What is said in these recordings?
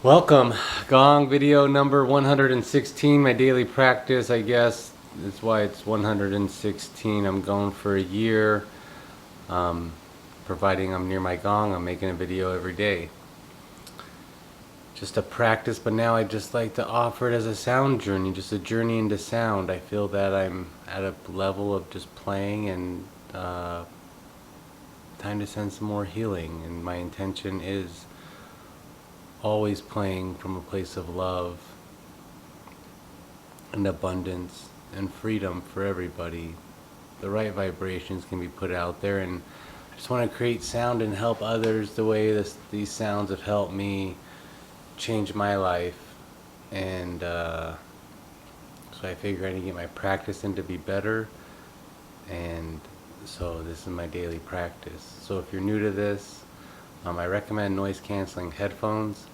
Welcome, Gong video number 116, my daily practice, I guess. That's why it's 116. I'm going for a year. Providing I'm near my Gong, I'm making a video every day. Just a practice, but now I just like to offer it as a sound journey, just a journey into sound. I feel that I'm at a level of just playing and time to send some more healing, and my intention is always playing from a place of love and abundance and freedom for everybody. The right vibrations can be put out there, and I just want to create sound and help others the way these sounds have helped me change my life. And so I figure I need to get my practice in to be better, and so this is my daily practice. So if you're new to this, I recommend noise canceling headphones.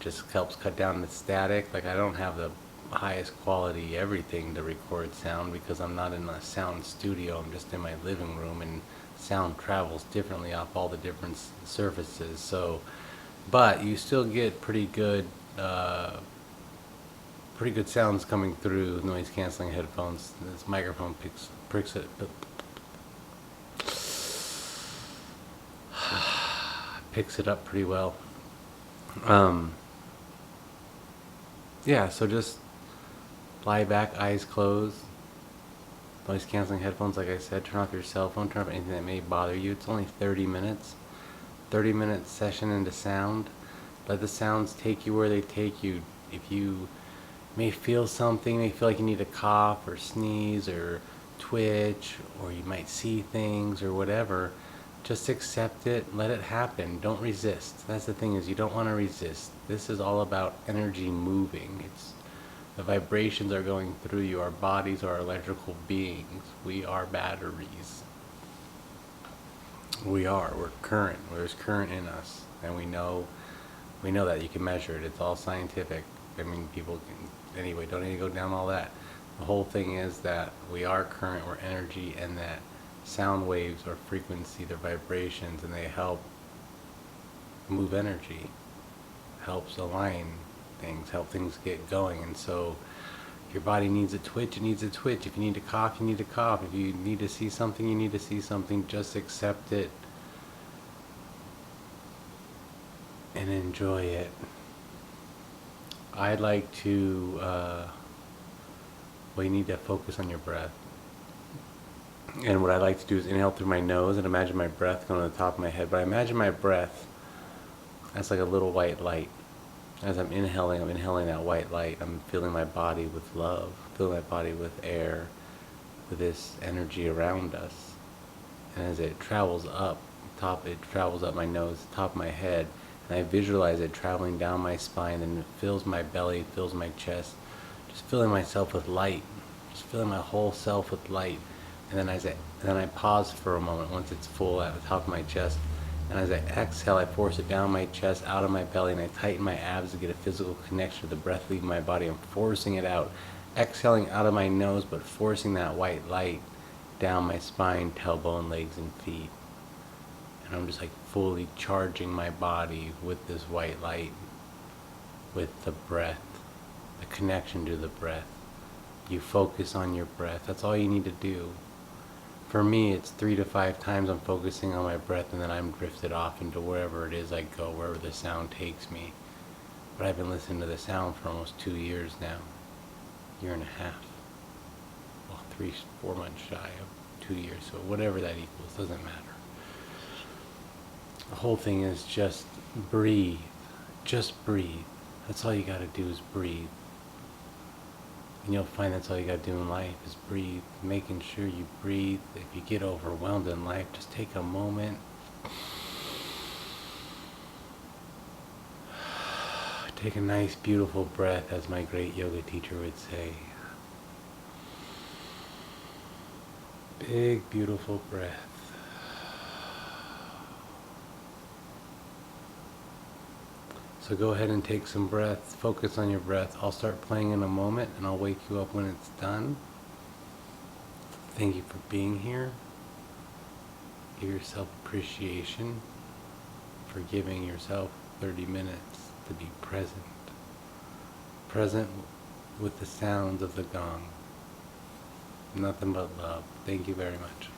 Just helps cut down the static. Like, I don't have the highest quality everything to record sound because I'm not in a sound studio. I'm just in my living room, and sound travels differently off all the different surfaces. So, but you still get pretty good sounds coming through noise canceling headphones. This microphone picks it up pretty well. Yeah, so just lie back, eyes closed, noise canceling headphones, like I said. Turn off your cell phone, turn off anything that may bother you. It's only 30 minutes. 30-minute session into sound. Let the sounds take you where they take you. If you may feel something, may feel like you need to cough or sneeze or twitch, or you might see things or whatever, just accept it, let it happen. Don't resist. That's the thing, is you don't want to resist. This is all about energy moving. The vibrations are going through you. Our bodies are electrical beings. We are batteries. We're current. There's current in us, and we know that. You can measure it. It's all scientific. I mean, people can, anyway, don't need to go down all that. The whole thing is that we are current, we're energy, and that sound waves or frequency, they're vibrations, and they help move energy, helps align things, help things get going. And so if your body needs a twitch, it needs a twitch. If you need to cough, you need to cough. If you need to see something, you need to see something. Just accept it and enjoy it. I'd like to, you need to focus on your breath. And what I like to do is inhale through my nose and imagine my breath going to the top of my head. But I imagine my breath as like a little white light. As I'm inhaling that white light. I'm filling my body with love, filling my body with air, with this energy around us. And as it travels up, it travels up my nose, top of my head, and I visualize it traveling down my spine, and it fills my belly, fills my chest, just filling myself with light, just filling my whole self with light. And then I pause for a moment once it's full at the top of my chest. And as I exhale, I force it down my chest, out of my belly, and I tighten my abs to get a physical connection to the breath leaving my body. I'm forcing it out, exhaling out of my nose, but forcing that white light down my spine, tailbone, legs, and feet. And I'm just like fully charging my body with this white light, with the breath, the connection to the breath. You focus on your breath. That's all you need to do. For me, it's 3 to 5 times I'm focusing on my breath, and then I'm drifted off into wherever it is I go, wherever the sound takes me. But I've been listening to the sound for almost 2 years now, year and a half. Well, 4 months shy of 2 years, so whatever that equals, doesn't matter. The whole thing is just breathe. Just breathe. That's all you gotta do is breathe. And you'll find that's all you gotta do in life is breathe. Making sure you breathe. If you get overwhelmed in life, just take a moment. Take a nice, beautiful breath, as my great yoga teacher would say. Big, beautiful breath. So go ahead and take some breaths. Focus on your breath. I'll start playing in a moment, and I'll wake you up when it's done. Thank you for being here. Give yourself appreciation for giving yourself 30 minutes to be present. Present with the sounds of the gong. Nothing but love. Thank you very much.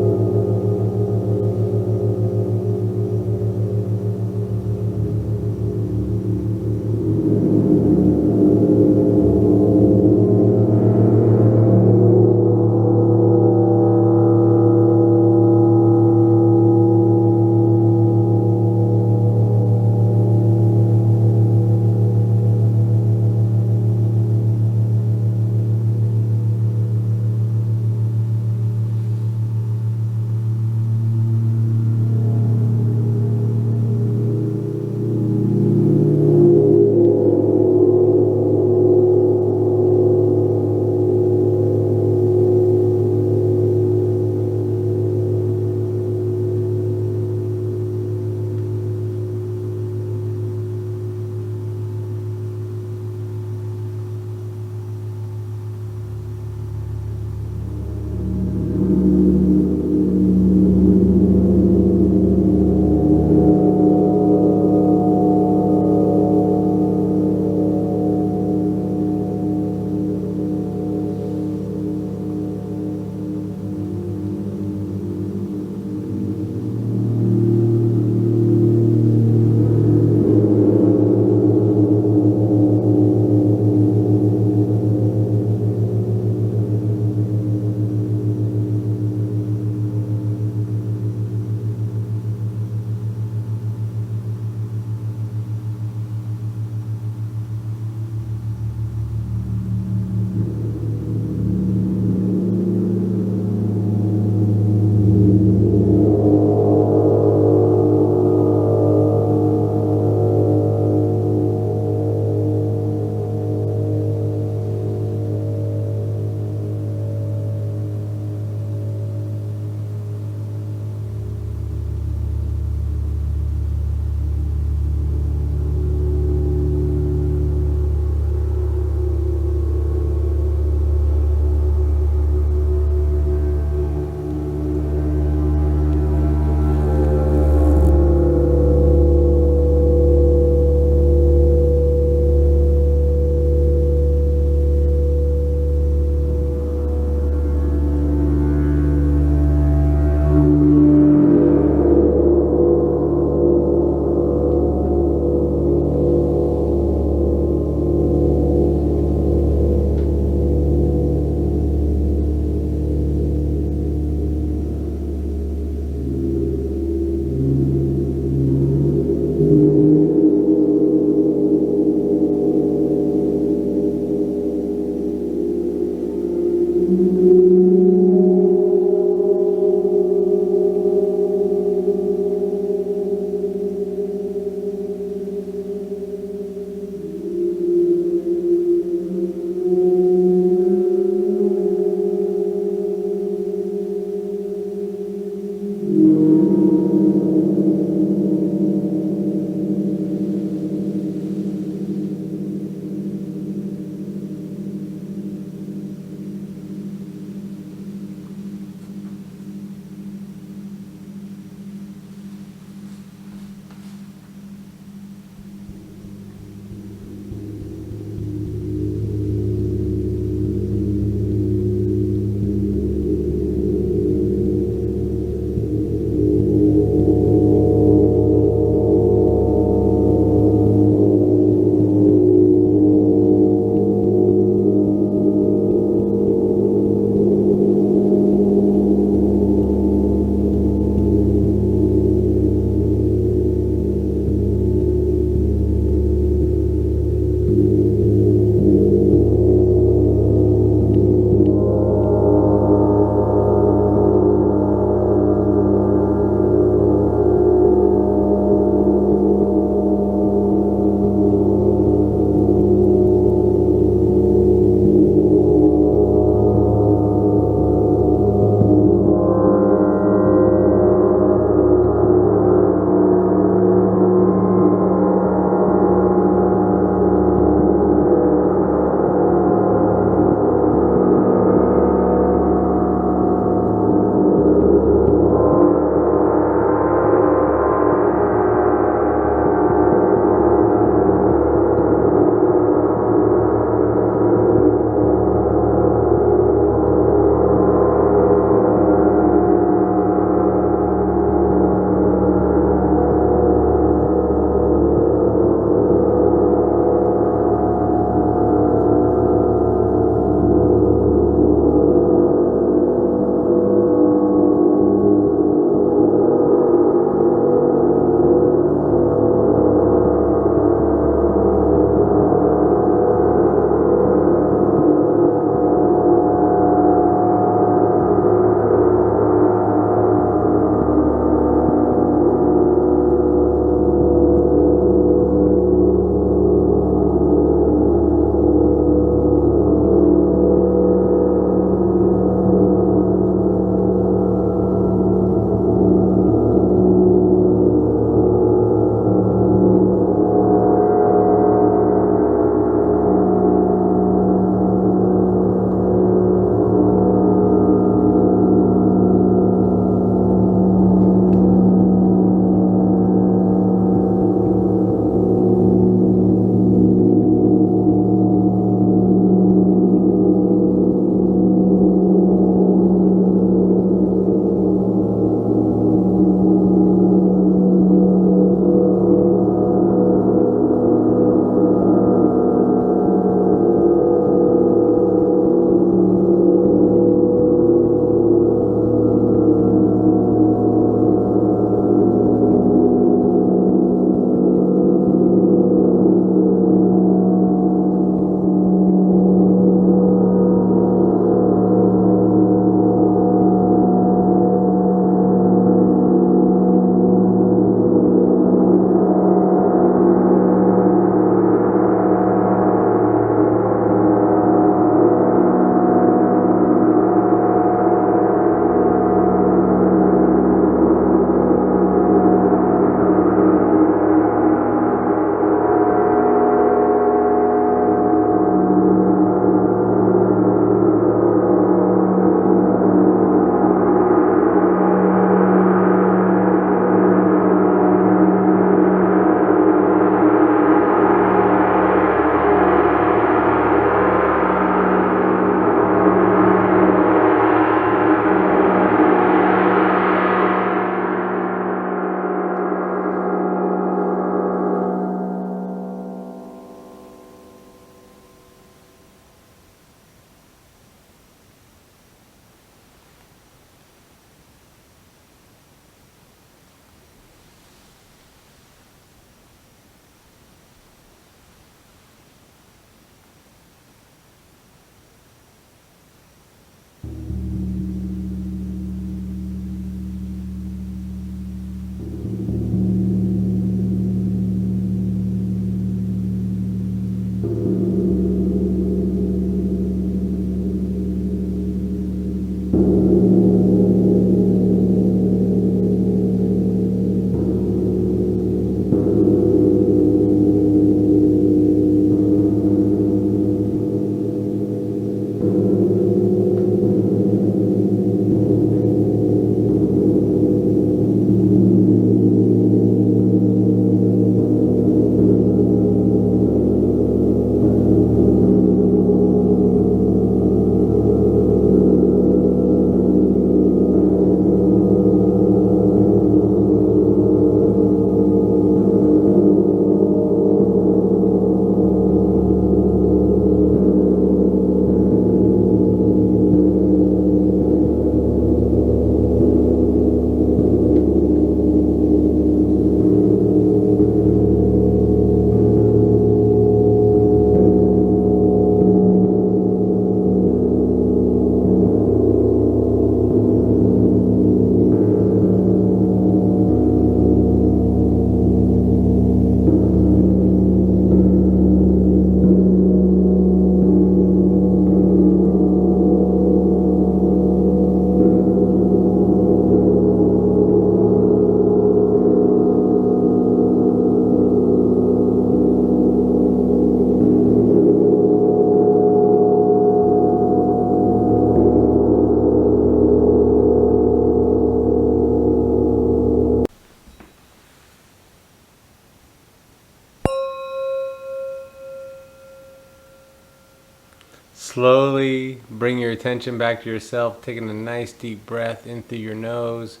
Slowly bring your attention back to yourself, taking a nice deep breath in through your nose.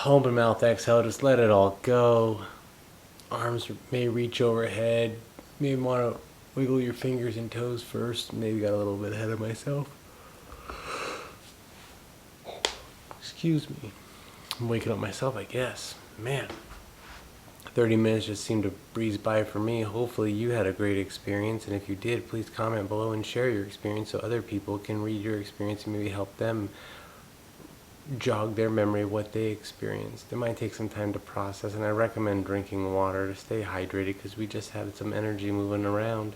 Open mouth, exhale, just let it all go. Arms may reach overhead. Maybe want to wiggle your fingers and toes first. Maybe got a little bit ahead of myself. Excuse me. I'm waking up myself, I guess. Man, 30 minutes just seemed to breeze by for me. Hopefully you had a great experience, and if you did, please comment below and share your experience so other people can read your experience and maybe help them jog their memory of what they experienced. It might take some time to process, and I recommend drinking water to stay hydrated because we just had some energy moving around.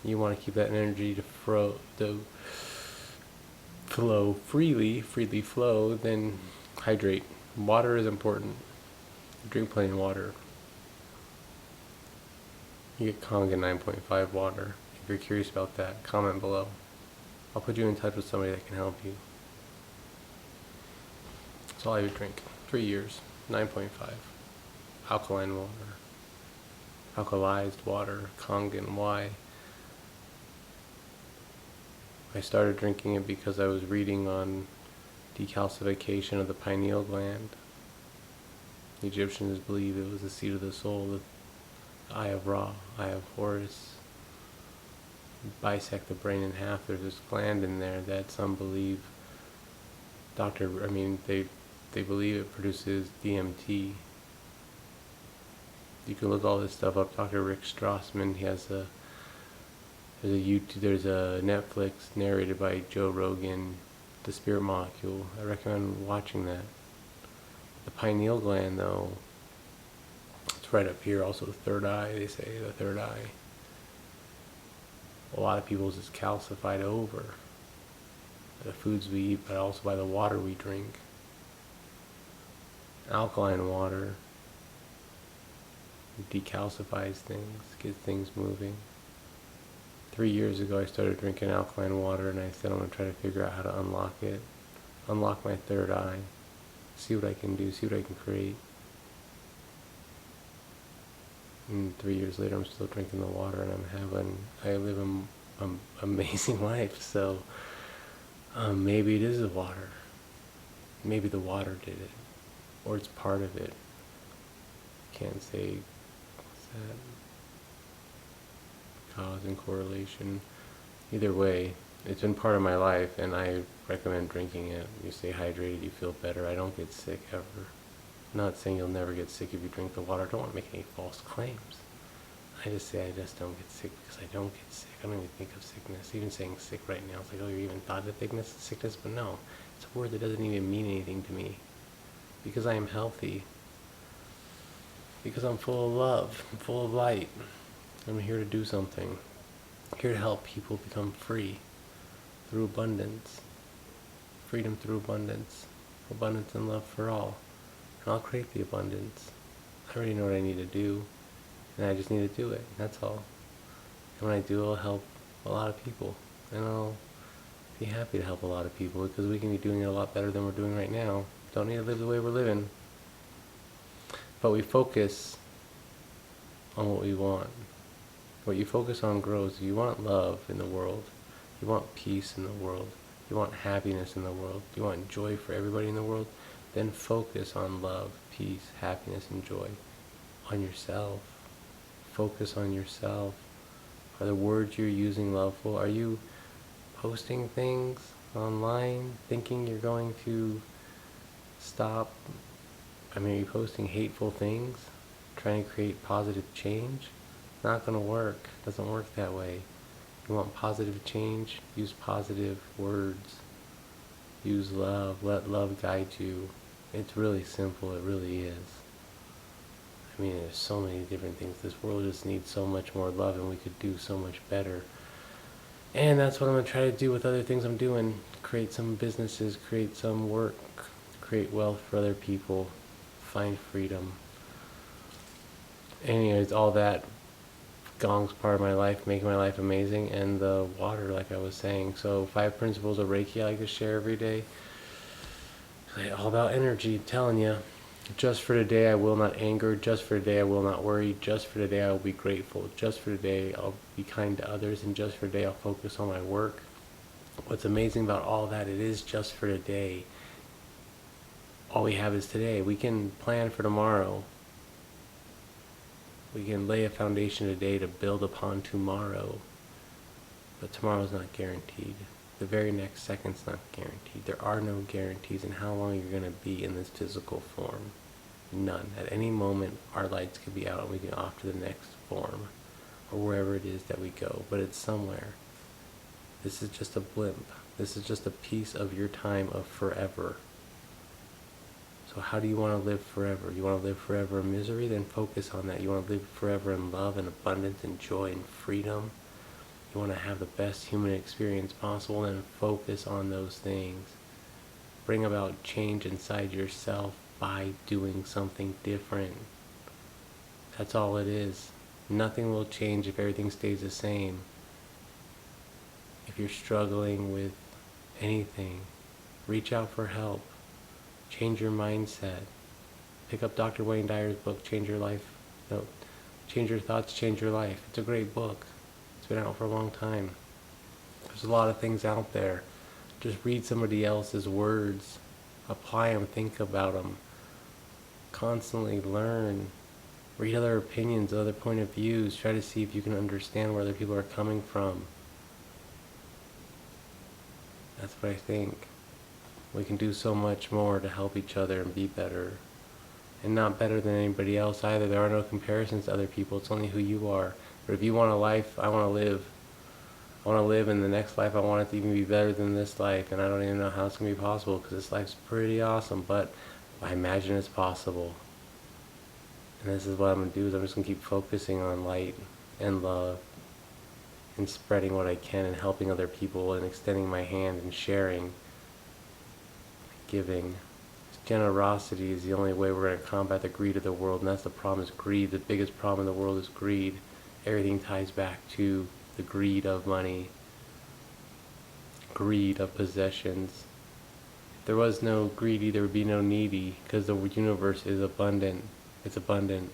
You want to keep that energy to flow freely flow, then hydrate. Water is important. Drink plain water. You get Gong at 9.5 water. If you're curious about that, comment below. I'll put you in touch with somebody that can help you. That's all I would drink. 3 years, 9.5. Alkaline water. Alkalized water, Kangen. Why? I started drinking it because I was reading on decalcification of the pineal gland. The Egyptians believed it was the seat of the soul, the eye of Ra, eye of Horus. Bisect the brain in half. There's this gland in there that some believe they believe it produces DMT. You can look all this stuff up. Dr. Rick Strassman, he has there's a Netflix narrated by Joe Rogan, The Spirit Molecule. I recommend watching that. The pineal gland, though, it's right up here. Also the third eye, they say, the third eye. A lot of people's is calcified over by the foods we eat, but also by the water we drink. Alkaline water decalcifies things, gets things moving. 3 years ago I started drinking alkaline water, and I said I'm going to try to figure out how to unlock my third eye, see what I can do, see what I can create. And 3 years later I'm still drinking the water, and I live an amazing life. So maybe it is the water. Maybe the water did it, or it's part of it. Can't say what's that? Cause and correlation. Either way, it's been part of my life, and I recommend drinking it. You stay hydrated, you feel better. I don't get sick ever. I'm not saying you'll never get sick if you drink the water. I don't want to make any false claims. I just say I just don't get sick because I don't get sick. I don't even think of sickness. Even saying sick right now, it's like, oh, you even thought of sickness? But no, it's a word that doesn't even mean anything to me. Because I am healthy. Because I'm full of love. I'm full of light. I'm here to do something. I'm here to help people become free through abundance. Freedom through abundance. Abundance and love for all. And I'll create the abundance. I already know what I need to do, and I just need to do it. That's all. And when I do, I'll help a lot of people, and I'll be happy to help a lot of people because we can be doing it a lot better than we're doing right now. Don't need to live the way we're living, but we focus on what we want. What you focus on grows. You want love in the world. You want peace in the world. You want happiness in the world. You want joy for everybody in the world. Then focus on love, peace, happiness, and joy. On yourself. Focus on yourself. Are the words you're using loveful? Are you posting things online thinking you're going to stop? Are you posting hateful things? Trying to create positive change? Not going to work. It doesn't work that way. You want positive change? Use positive words. Use love. Let love guide you. It's really simple. It really is. There's so many different things. This world just needs so much more love, and we could do so much better. And that's what I'm going to try to do with other things I'm doing. Create some businesses, create some work, create wealth for other people, find freedom. Anyways, all that Gong's part of my life, making my life amazing, and the water, like I was saying. So 5 principles of Reiki I like to share every day. All about energy, I'm telling you. Just for today I will not anger, just for today I will not worry, just for today I will be grateful, just for today I'll be kind to others, and just for today I'll focus on my work. What's amazing about all that, it is just for today. All we have is today. We can plan for tomorrow. We can lay a foundation today to build upon tomorrow. But tomorrow's not guaranteed. The very next second's not guaranteed. There are no guarantees in how long you're going to be in this physical form. None. At any moment, our lights could be out and we can off to the next form, or wherever it is that we go. But it's somewhere. This is just a blimp. This is just a piece of your time of forever. So how do you want to live forever? You want to live forever in misery? Then focus on that. You want to live forever in love and abundance and joy and freedom? You want to have the best human experience possible? Then focus on those things. Bring about change inside yourself by doing something different. That's all it is. Nothing will change if everything stays the same. If you're struggling with anything, reach out for help. Change your mindset. Pick up Dr. Wayne Dyer's book, Change Your Life. No, Change Your Thoughts, Change Your Life. It's a great book. It's been out for a long time. There's a lot of things out there. Just read somebody else's words. Apply them, think about them. Constantly learn. Read other opinions, other point of views. Try to see if you can understand where other people are coming from. That's what I think. We can do so much more to help each other and be better. And not better than anybody else either. There are no comparisons to other people. It's only who you are. But if you want a life, I want to live. I want to live in the next life. I want it to even be better than this life. And I don't even know how it's going to be possible because this life's pretty awesome. But I imagine it's possible. And this is what I'm going to do is I'm just going to keep focusing on light and love and spreading what I can and helping other people and extending my hand and sharing. Giving. Generosity is the only way we're going to combat the greed of the world, and that's the problem, is greed. The biggest problem in the world is greed. Everything ties back to the greed of money, greed of possessions. If there was no greedy, there would be no needy, because the universe is abundant. It's abundant.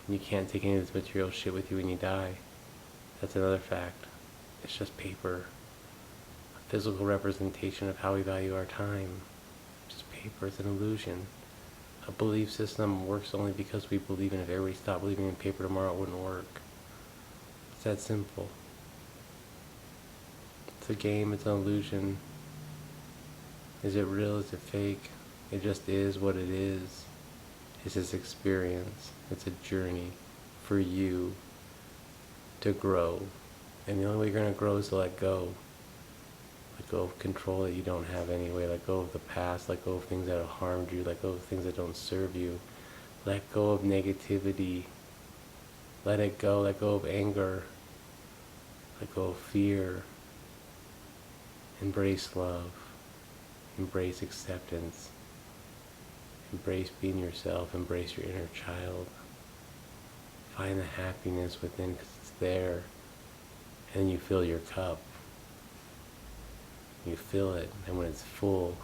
And you can't take any of this material shit with you when you die. That's another fact. It's just paper. A physical representation of how we value our time. Paper is an illusion. A belief system works only because we believe in it. If everybody stopped believing in paper tomorrow, it wouldn't work. It's that simple. It's a game, it's an illusion. Is it real? Is it fake? It just is what it is. It's this experience. It's a journey for you to grow. And the only way you're going to grow is to let go. Let go of control that you don't have anyway. Let go of the past. Let go of things that have harmed you. Let go of things that don't serve you. Let go of negativity. Let it go. Let go of anger. Let go of fear. Embrace love. Embrace acceptance. Embrace being yourself. Embrace your inner child. Find the happiness within because it's there. And you fill your cup. You fill it, and when it's full,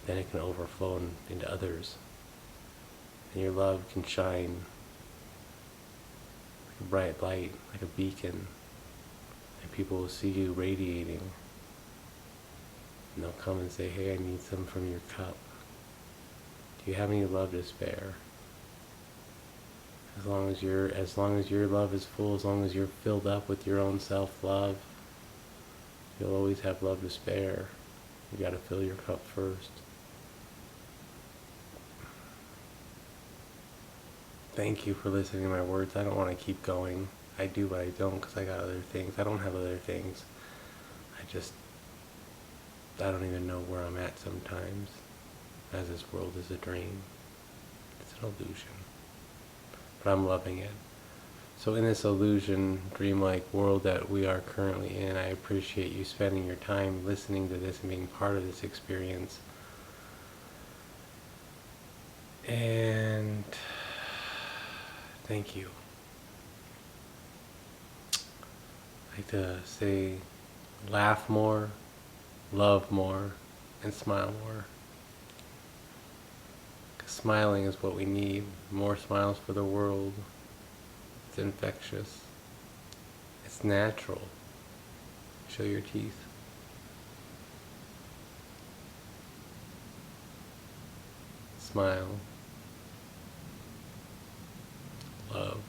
then it can overflow into others. And your love can shine like a bright light, like a beacon, and people will see you radiating. And they'll come and say, hey, I need some from your cup. Do you have any love to spare? As long as your love is full, as long as you're filled up with your own self-love, you'll always have love to spare. You gotta fill your cup first. Thank you for listening to my words. I don't want to keep going. I do, but I don't because I got other things. I don't have other things. I don't even know where I'm at sometimes, as this world is a dream. It's an illusion. But I'm loving it. So in this illusion, dreamlike world that we are currently in, I appreciate you spending your time listening to this and being part of this experience. And thank you. I like to say, laugh more, love more, and smile more. Smiling is what we need. More smiles for the world. It's infectious. It's natural. Show your teeth. Smile. Love.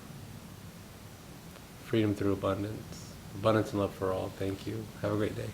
Freedom through abundance. Abundance and love for all. Thank you. Have a great day.